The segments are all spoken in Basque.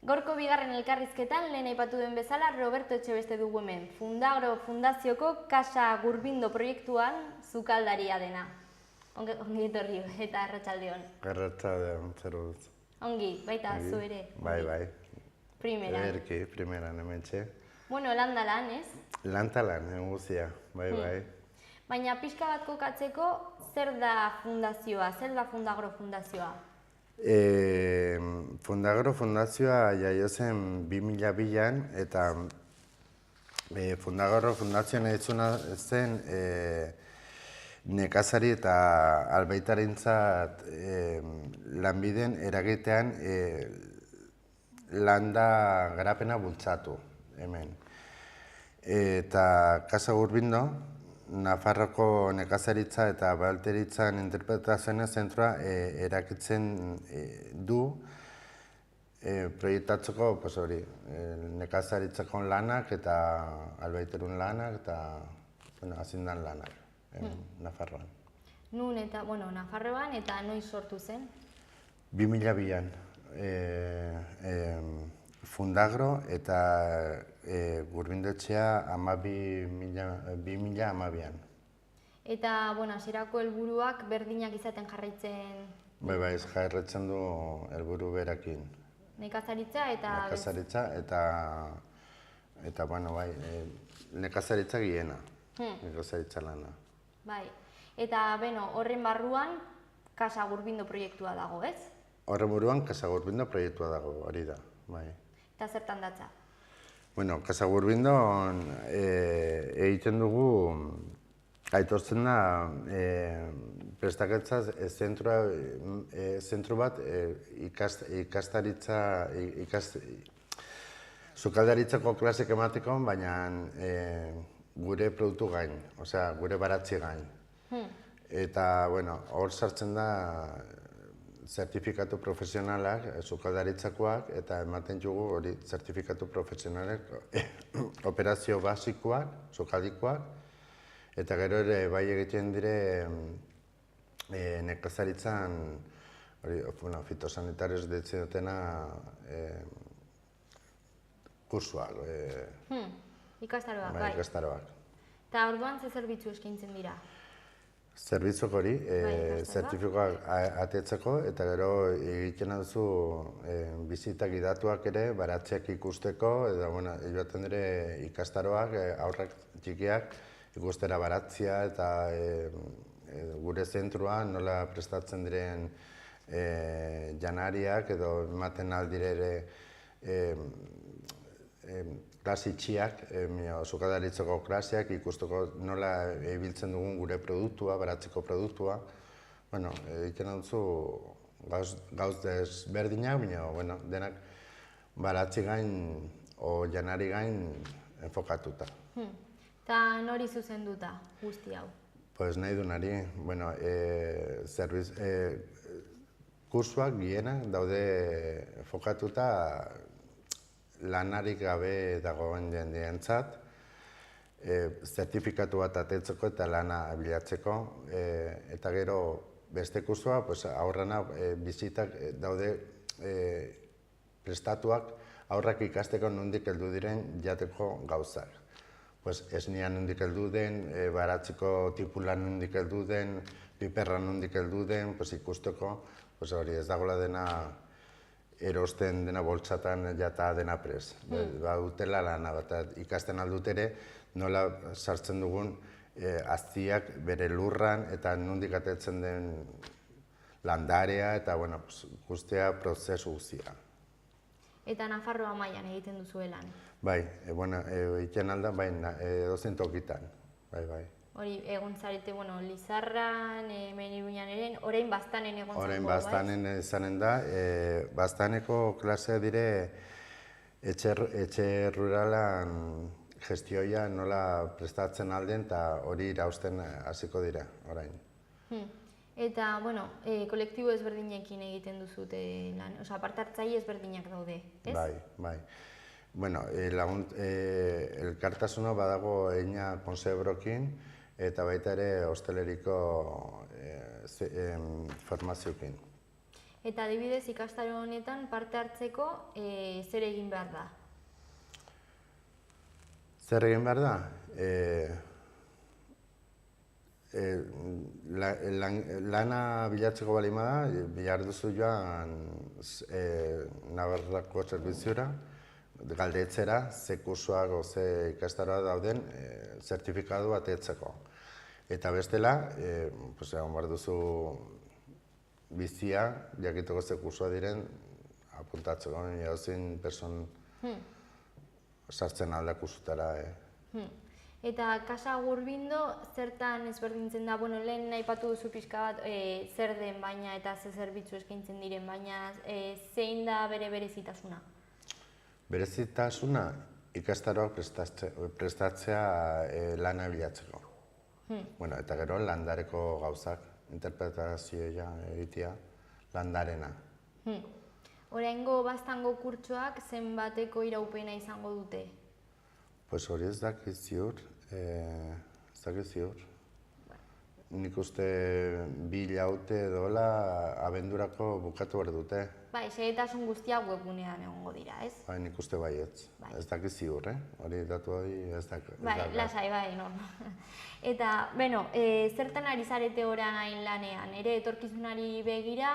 Gaurko bigarren elkarrizketan, lehen aipatu duen bezala, Roberto Etxebeste dugu hemen. Fundagro Fundazioko Kasa Gurbindo proiektuan zukaldaria dena. Ongi etorri eta arratsaldeon. Arratsaldeon, zer dut. Ongi, baita zu ere. Bai. Primeran. Ederki, primeran hementxe. Bueno, landa lan, ez? Lanta lan, guzia, bai. Baina pixka bat kokatzeko, zer da fundazioa, zer da Fundagro Fundazioa? Fundagro Fundazioa jaio zen 2002an eta Fundagro Fundazioa nahitzuna zen nekazari eta albaitarentzat lanbiden eragitean landa garapena bultzatu hemen. Eta Kasa Gurbindo, Nafarroko nekazaritza eta balteritzan interpretazioen zentroa erakitzen du proiektatzeko nekazaritzako lanak eta albaiterun lanak eta azindan lanak Nafarroan. Nun eta, Nafarroan eta noiz sortu zen? 2002an. Fundagro eta Gurbindotxea 2012an. Eta, hasierako helburuak berdinak izaten jarraitzen? Bai, jarraitzen du helburu berakin. Nekazaritza eta... Nekazaritza eta, nekazaritza giena, nekazaritza lana. Bai, eta, horren barruan Kasa Gurbindo proiektua dago, ez? Horren buruan Kasa Gurbindo proiektua dago, hori da, bai. Eta zertan datza? Kasa Gurbindon egiten dugu, aitortzen da, prestaketza zentro bat sukaldaritzako klasek emateko, baina gure produktu gain, osea, gure baratzi gain. Eta, hor sartzen da, zertifikatu profesionalak, sukaldaritzakoak, eta ematen dugu hori zertifikatu profesionalak, operazio basikoak, sukaldikoak, eta gero ere bai egiten dire nekazaritzan, fitosanitarioz deitzen dutena kursuak. Ikastaroak, bai. Ikastaroak. Eta orduan ze zerbitzu eskaintzen dira? Zerbitzuk hori, zertifikoak atetzeko, eta gero egiten duzu bizitak idatuak ere, baratzeak ikusteko, eta joaten dire ikastaroak, aurrak txikiak, ikustera baratzia eta gure zentroan nola prestatzen diren janariak edo ematen aldire ere klase itxiak, sukaldaritzako klaseak, ikusteko nola ibiltzen dugun gure produktua, baratzeko produktua. Egiten duzu gauz desberdinak, baina denak baratzi gain o janari gain enfokatuta. Eta nori zuzenduta guzti hau? Pues nahi du nari, kursuak gienak daude enfokatuta lanarik gabe dagoen jendeentzat, zertifikatu bat atetzeko eta lana bilatzeko, eta gero beste kursua, aurrena bizitak daude prestatuak aurrak ikasteko nondik heldu diren jateko gauzak. Esnian nondik heldu den, baratzeko tipulan nondik heldu den, piperra nondik heldu den, ikusteko, hori ez dagoela dena erosten dena boltsatan jata dena prez. Dutela lana bat, ikasten aldut ere nola sartzen dugun aztiak bere lurran eta nondik atetzen den landarea eta guztia prozesu guztia. Eta Nafarroa mailan egiten duzuelan? Bai, egiten alda, edozein tokitan, bai. Hori, egon zarete, Lizarran, hemen Iruñan ere, orain Baztanen egon zareko, bai? Orain Baztanen izanen da, Baztaneko klasea dire etxe ruralan gestioia nola prestatzen alden eta hori irausten hasiko dira, orain. Eta, kolektibo ezberdinekin egiten duzute lan, parte hartzaile ezberdinak daude, ez? Bai. Elkartasuna badago Eina Konsebrokin, eta baita ere hosteleriko formazioekin. Eta adibidez ikastaro honetan parte hartzeko zer egin behar da? Zer egin behar da? Lana bilatzeko balima da, behar duzu joan Navarrako zerbiziura, galdetzera, ze kursoak o ze ikastaroa dauden zertifikatu bat etzeko. Eta bestela, egon behar duzu bizia, jakiteko ze kursoa diren, apuntatzeko, jauzin person sartzen alda kursutara. Eta Casa Gurbindo zertan ezberdintzen da, lehen aipatu duzu pixka bat zer den baina eta ze zerbitzu eskaintzen diren, baina zein da bere berezitasuna? Berezitasuna ikastaroak prestatzea lana bilatzeko. Eta gero landareko gauzak, interpretazioa egitea landarena. Oraingo baztango kurtsoak zenbateko iraupena izango dute? Pues hori ez dakit ziur, Nik uste 2 hilabete edola abendurako bukatu behar dute. Bai, xehetasun guztiak webgunean egongo dira, ez? Bai, nik uste baietz. Ez dakit ziur, hori datu hori ez dakit. Bai, lasai, bai, normal. Eta, zertan ari zarete orain lanean? Ere etorkizunari begira?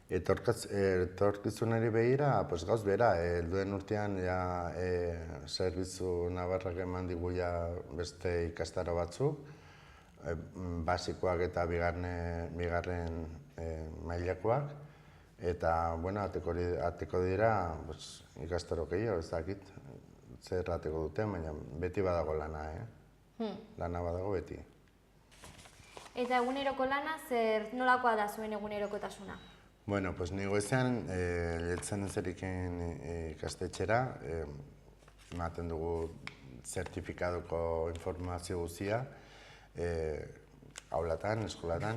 Etorkizunari begira, gauz bera, helduen urtean zerbitzu Navarrak eman digu beste ikastaro batzuk, basikoak eta bigarren mailakoak, eta, ateko dira ikastaro gehiago, ez dakit, zer ateko duten, baina beti badago lana, lana badago beti. Eta eguneroko lana, nolakoa da zuen egunerokotasuna? Ni goizean, lehetzen ezeriken ikastetxera, ematen dugu zertifikadoko informazio guztia, aulatan, eskolatan,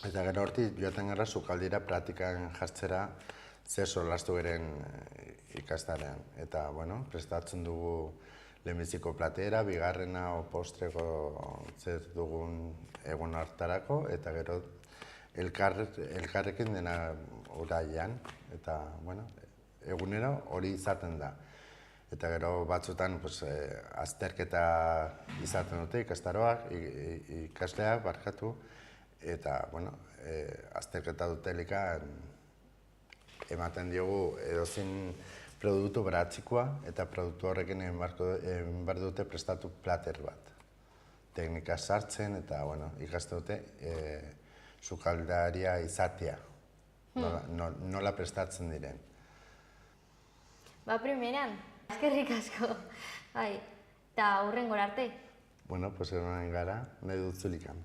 eta gero hortik joaten gara sukaldira praktikan jartzera zer solastu geren ikastarean. Eta, prestatzen dugu lehenbiziko platera, bigarrena o postreko zer dugun egun hartarako, eta gero elkarrekin dena oraian, eta egunero hori izaten da. Eta gero batzutan azterketa izaten dute ikastaroak, ikasleak barkatu, eta azterketa dutelikan ematen diogu edozein produktu beratzikoa, eta produktu horrekin egin behar dute prestatu plater bat. Teknika sartzen eta ikasten dute sukaldaria izatea, nola prestatzen diren. Primeran, eskerrik asko, eta hurrengora arte. Egon gara, nahi dut zulikan.